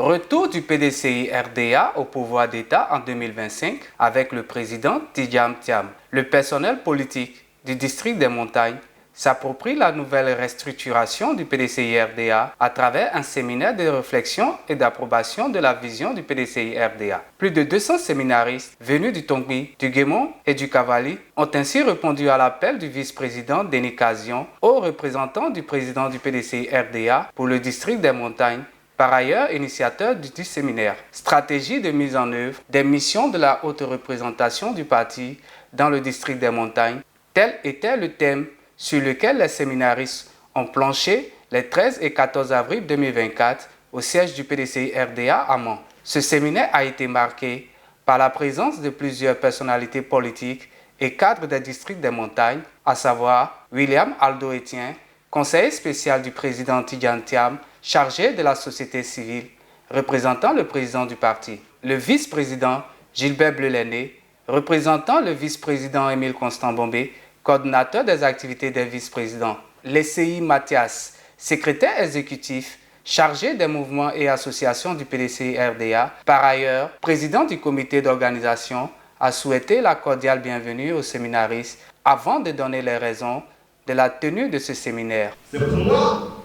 Retour du PDCI-RDA au pouvoir d'État en 2025 avec le président Tidjane Thiam. Le personnel politique du district des montagnes s'approprie la nouvelle restructuration du PDCI-RDA à travers un séminaire de réflexion et d'approbation de la vision du PDCI-RDA. Plus de 200 séminaristes venus du Tongbi, du Guémon et du Cavali ont ainsi répondu à l'appel du vice-président Denis Kazion aux représentants du président du PDCI-RDA pour le district des montagnes, par ailleurs initiateur du séminaire. Stratégie de mise en œuvre des missions de la haute représentation du parti dans le district des montagnes, tel était le thème sur lequel les séminaristes ont planché les 13 et 14 avril 2024 au siège du PDCI-RDA à Mans. Ce séminaire a été marqué par la présence de plusieurs personnalités politiques et cadres des districts des montagnes, à savoir William Aldo Etienne, conseiller spécial du président Tidjane Thiam, chargé de la société civile, représentant le président du parti. Le vice-président Gilbert Bleulené, représentant le vice-président Émile Constant Bombé, coordinateur des activités des vice-présidents. Lesseyi Mathias, secrétaire exécutif, chargé des mouvements et associations du PDCI-RDA, par ailleurs président du comité d'organisation, a souhaité la cordiale bienvenue aux séminaristes avant de donner les raisons de la tenue de ce séminaire. C'est pour moi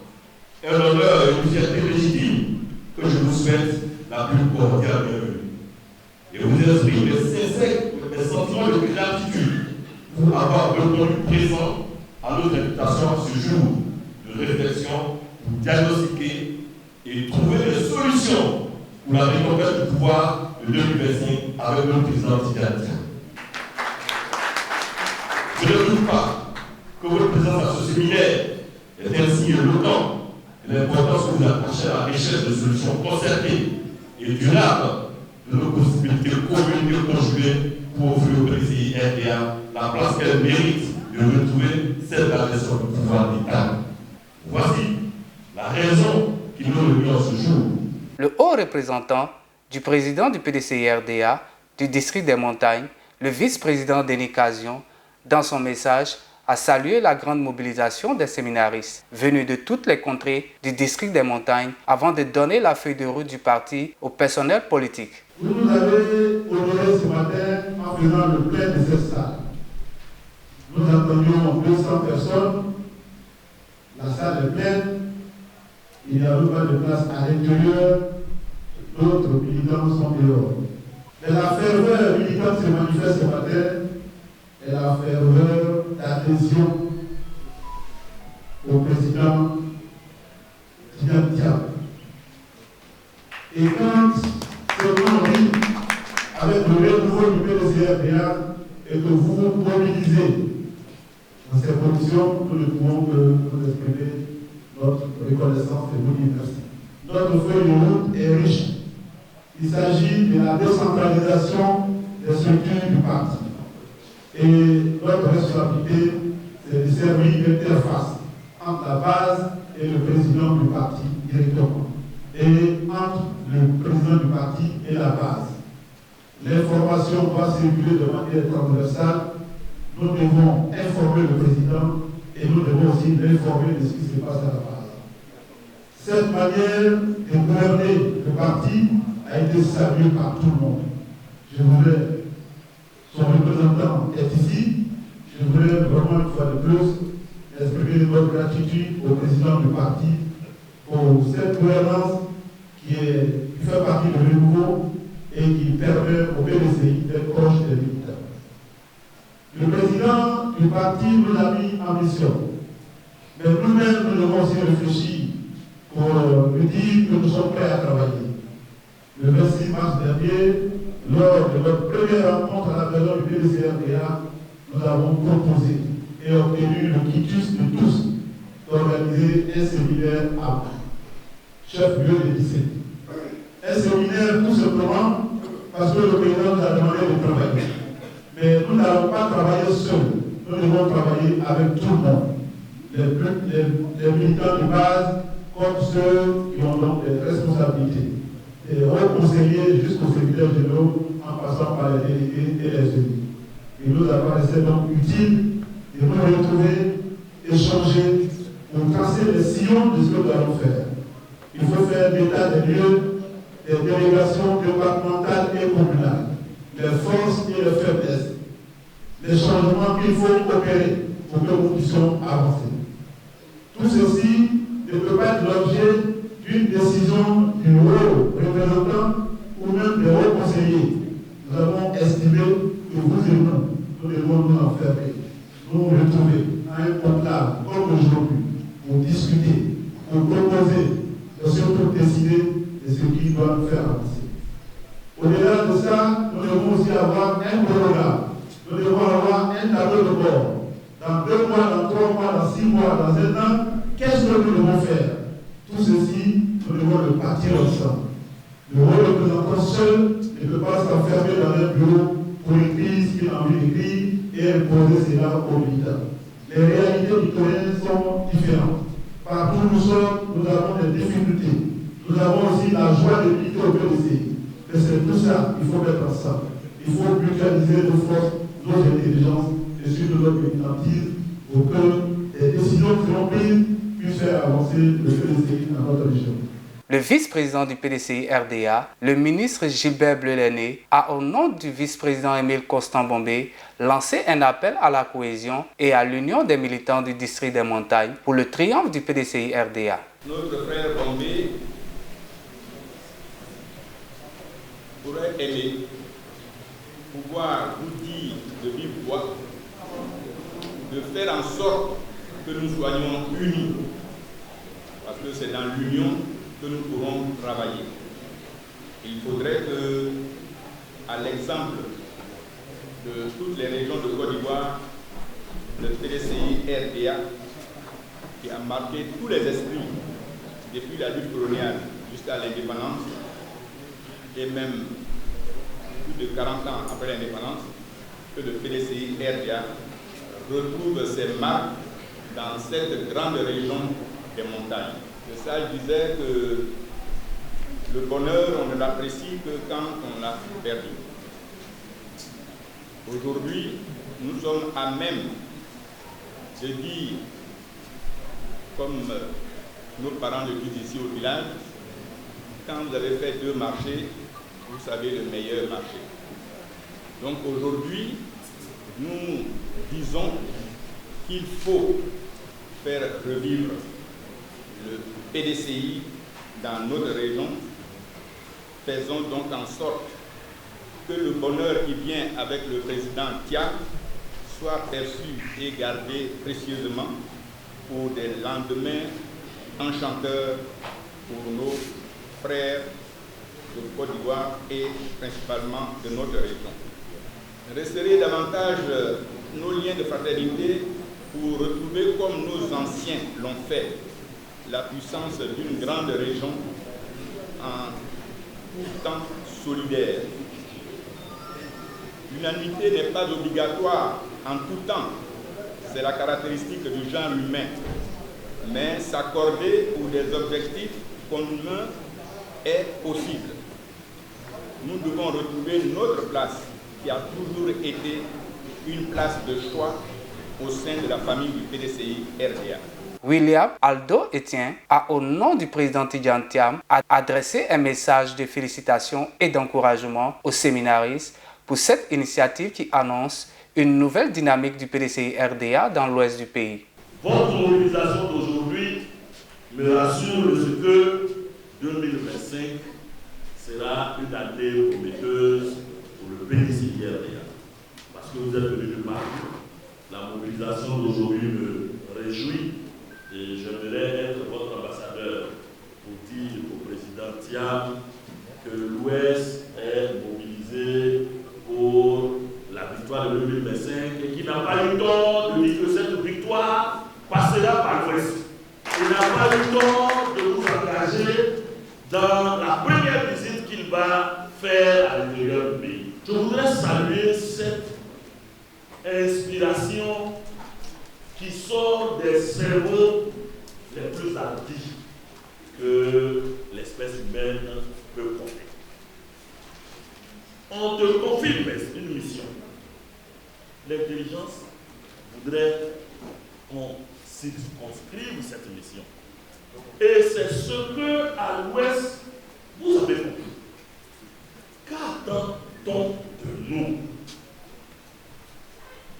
un honneur et une fierté légitime que je vous souhaite la plus cordiale bienvenue. Et vous exprime mes sentiments de gratitude pour avoir répondu présent à notre invitation à ce jour de réflexion pour diagnostiquer et trouver des solutions pour la reconquête du pouvoir de 2025 avec notre président Tidjane Thiam. Je ne doute pas que votre présence à ce séminaire est ainsi éloquent et l'importance que vous attachez à la recherche de solutions concertées et durables de nos possibilités communes et conjuguées pour offrir au PDCI-RDA la place qu'elle mérite de retrouver celle de la gestion du pouvoir d'État. Voici la raison qui nous réunit en ce jour. Le haut représentant du président du PDCI-RDA du district des montagnes, le vice-président Denis Kazion, dans son message, a salué la grande mobilisation des séminaristes venus de toutes les contrées du district des montagnes avant de donner la feuille de route du parti au personnel politique. Vous nous avez honoré ce matin en faisant le plein de cette salle. Nous attendions 200 personnes, la salle est pleine, il n'y a pas de place à l'intérieur, d'autres militants sont dehors. Mais la ferveur militante se manifeste ce matin et la ferveur d'adhésion au président Tidjane Thiam. Et quand ce qu'on dit avec le renouveau du PDCI-RDA et que vous vous mobilisez dans ces conditions, nous ne pouvons que vous exprimer notre reconnaissance et vous dire merci. Notre feuille de route est riche. Il s'agit de la décentralisation des structures du parti. Et notre responsabilité, c'est de servir d'interface entre la base et le président du parti directement, et entre le président du parti et la base. L'information doit circuler de manière transversale. Nous devons informer le président et nous devons aussi l'informer de ce qui se passe à la base. Cette manière de gouverner le parti a été saluée par tout le monde. Je voudrais, son représentant est ici, je voudrais vraiment une fois de plus exprimer notre gratitude au président du parti pour cette gouvernance qui fait partie du renouveau et qui permet au PDCI d'être proche des militants. Le président du parti nous a mis en mission, mais nous-mêmes nous devons aussi réfléchir pour lui dire que nous sommes prêts à travailler. Le 26 mars dernier, lors de notre première rencontre à la maison du PDCI-RDA, nous avons proposé et obtenu le quitus de tous d'organiser un séminaire à chef-lieu de lycée. Un séminaire tout simplement parce que le président nous a demandé de travailler. Mais nous n'allons pas travailler seuls, nous devons travailler avec tout le monde. Les militants de base comme ceux qui ont donc des responsabilités. Des hauts conseillers jusqu'aux séminaires généraux en passant par les délégués et les élus. Il nous a paru donc utile de nous retrouver, échanger, pour tracer les sillons de ce que nous allons faire. Il faut faire l'état des lieux des délégations départementales et communales, les forces et les faiblesses, les changements qu'il faut opérer pour que nous puissions avancer. Tout ceci ne peut pas être l'objet d'une décision du haut représentant ou même des hauts conseillers. Nous avons estimé que vous et nous devons nous enfermer, nous retrouver à un conclave comme aujourd'hui pour discuter, pour proposer et surtout décider de ce qui doit nous faire avancer. Au-delà de ça, nous devons aussi avoir un programme. Nous devons avoir un tableau de bord. Dans 2 mois, dans 3 mois, dans 6 mois, dans 1 an, qu'est-ce que nous devons faire? Tout ceci, nous devons le partir ensemble. Le haut représentant seul ne peut pas s'enfermer dans un bureau pour écrire ce qu'il a envie d'écrire et imposer cela aux militants. Les réalités du terrain sont différentes. Partout où nous sommes, nous avons des difficultés. Nous avons aussi la joie de militer au PDC. Mais c'est tout ça qu'il faut mettre ensemble. Il faut mutualiser nos forces, nos intelligences et surtout notre militantisme pour que les décisions qui seront prises puissent faire avancer le PDCI dans notre région. Le vice-président du PDCI RDA, le ministre Gilbert Bleulerné, a au nom du vice-président Émile Constant-Bombé lancé un appel à la cohésion et à l'union des militants du district des montagnes pour le triomphe du PDCI RDA. Notre frère Bombé aurait aimé pouvoir vous dire de vive voix de faire en sorte que nous soyons unis, parce que c'est dans l'union que nous pourrons travailler. Il faudrait que, à l'exemple de toutes les régions de Côte d'Ivoire, le PDCI RDA, qui a marqué tous les esprits depuis la lutte coloniale jusqu'à l'indépendance, et même plus de 40 ans après l'indépendance, que le PDCI RDA retrouve ses marques dans cette grande région des montagnes. Le sage disait que le bonheur, on ne l'apprécie que quand on l'a perdu. Aujourd'hui, nous sommes à même de dire, comme nos parents le disent ici au village, quand vous avez fait 2 marchés, vous savez le meilleur marché. Donc aujourd'hui, nous disons qu'il faut faire revivre le PDCI dans notre région. Faisons donc en sorte que le bonheur qui vient avec le président Tia soit perçu et gardé précieusement pour des lendemains enchanteurs pour nos frères de Côte d'Ivoire et principalement de notre région. Resserrer davantage nos liens de fraternité pour retrouver, comme nos anciens l'ont fait, la puissance d'une grande région en tout temps solidaire. L'unanimité n'est pas obligatoire en tout temps, c'est la caractéristique du genre humain, mais s'accorder pour des objectifs communs est possible. Nous devons retrouver notre place qui a toujours été une place de choix au sein de la famille du PDCI RDA. William Aldo Etienne a, au nom du président Tidjane Thiam, adressé un message de félicitations et d'encouragement aux séminaristes pour cette initiative qui annonce une nouvelle dynamique du PDCI RDA dans l'ouest du pays. Votre mobilisation d'aujourd'hui me rassure de ce que 2025 sera une année prometteuse pour le PDCI RDA. Parce que vous êtes venus partout. La mobilisation d'aujourd'hui me réjouit et j'aimerais être votre ambassadeur pour dire au président Thiam que l'Ouest est mobilisé pour la victoire de 2025 et qu'il n'a pas eu tort de dire que cette victoire passera par l'Ouest. Il n'a pas eu tort de nous engager dans la première visite qu'il va faire à l'intérieur du pays. Je voudrais saluer cette inspiration qui sort des cerveaux les plus hardis que l'espèce humaine peut porter. On te confie une mission. L'intelligence voudrait qu'on circonscrive cette mission. Et c'est ce que, à l'Ouest, vous avez compris. attend de nous.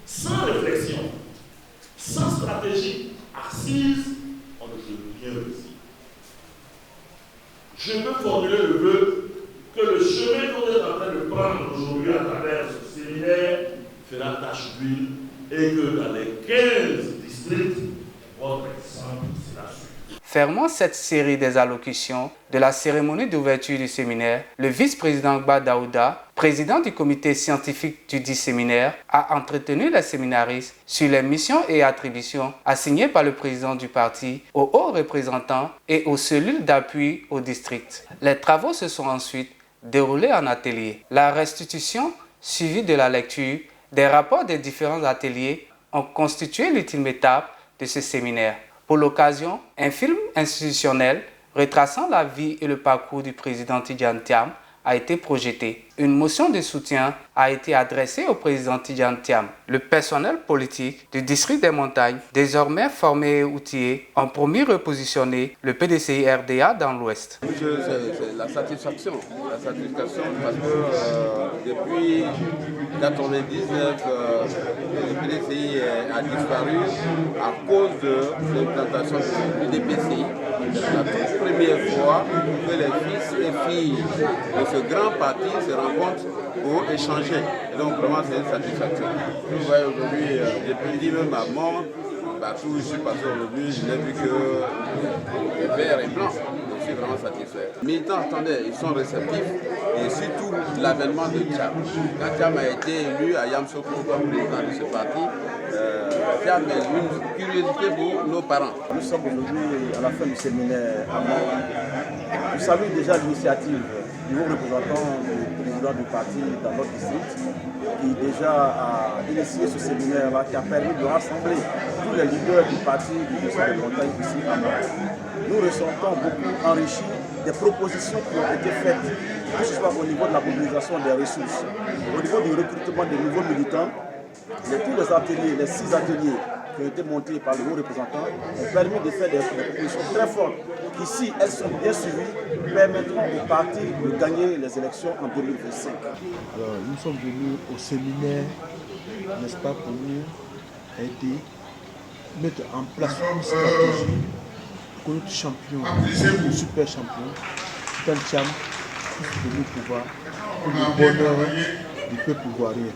Sans réflexion, sans stratégie assise, on ne peut rien réussir. Je veux formuler le vœu que le chemin qu'on est en train de prendre aujourd'hui à travers ce séminaire fera tache d'huile et que dans les 15 districts, votre exemple sera suivi. Fermant cette série des allocutions de la cérémonie d'ouverture du séminaire, le vice-président Gba Daouda, président du comité scientifique du dit séminaire, a entretenu les séminaristes sur les missions et attributions assignées par le président du parti aux hauts représentants et aux cellules d'appui au district. Les travaux se sont ensuite déroulés en atelier. La restitution, suivie de la lecture, des rapports des différents ateliers ont constitué l'ultime étape de ce séminaire. Pour l'occasion, un film institutionnel retraçant la vie et le parcours du président Tidjane Thiam a été projeté. Une motion de soutien a été adressée au président Tidjane Thiam. Le personnel politique du district des montagnes, désormais formé et outillé, ont promis repositionner le PDCI RDA dans l'Ouest. C'est la satisfaction parce que depuis 1999, le PDCI a disparu à cause de l'implantation du DPCI. C'est la toute première fois que les fils et filles de ce grand parti se rencontrent pour échanger. Et donc vraiment c'est une satisfaction. Vous voyez aujourd'hui, depuis même à mort, partout où je suis passé aujourd'hui, je n'ai vu que le vert et blanc. Je suis vraiment satisfait. Les militants attendaient, ils sont réceptifs et surtout l'avènement de Thiam. Quand Thiam a été élu à Yamoussoukro comme président de ce parti, Thiam est une curiosité pour nos parents. Nous sommes aujourd'hui à la fin du séminaire à Mort. Je salue déjà l'initiative du haut représentant du président du parti dans notre district, qui déjà a initié ce séminaire-là, qui a permis de rassembler tous les leaders du parti du district des montagnes ici à Mort. Nous ressentons beaucoup enrichis des propositions qui ont été faites, que ce soit au niveau de la mobilisation des ressources, au niveau du recrutement des nouveaux militants. Tous les ateliers, les 6 ateliers qui ont été montés par le haut représentant ont permis de faire des propositions très fortes qui, si elles sont bien suivies, permettront au parti de gagner les élections en 2025. Alors, nous sommes venus au séminaire, n'est-ce pas, pour aider, mettre en place une stratégie pour que notre champion, notre super champion, Tidjane Thiam, puisse venir pouvoir, pour le bonheur du peuple ivoirien.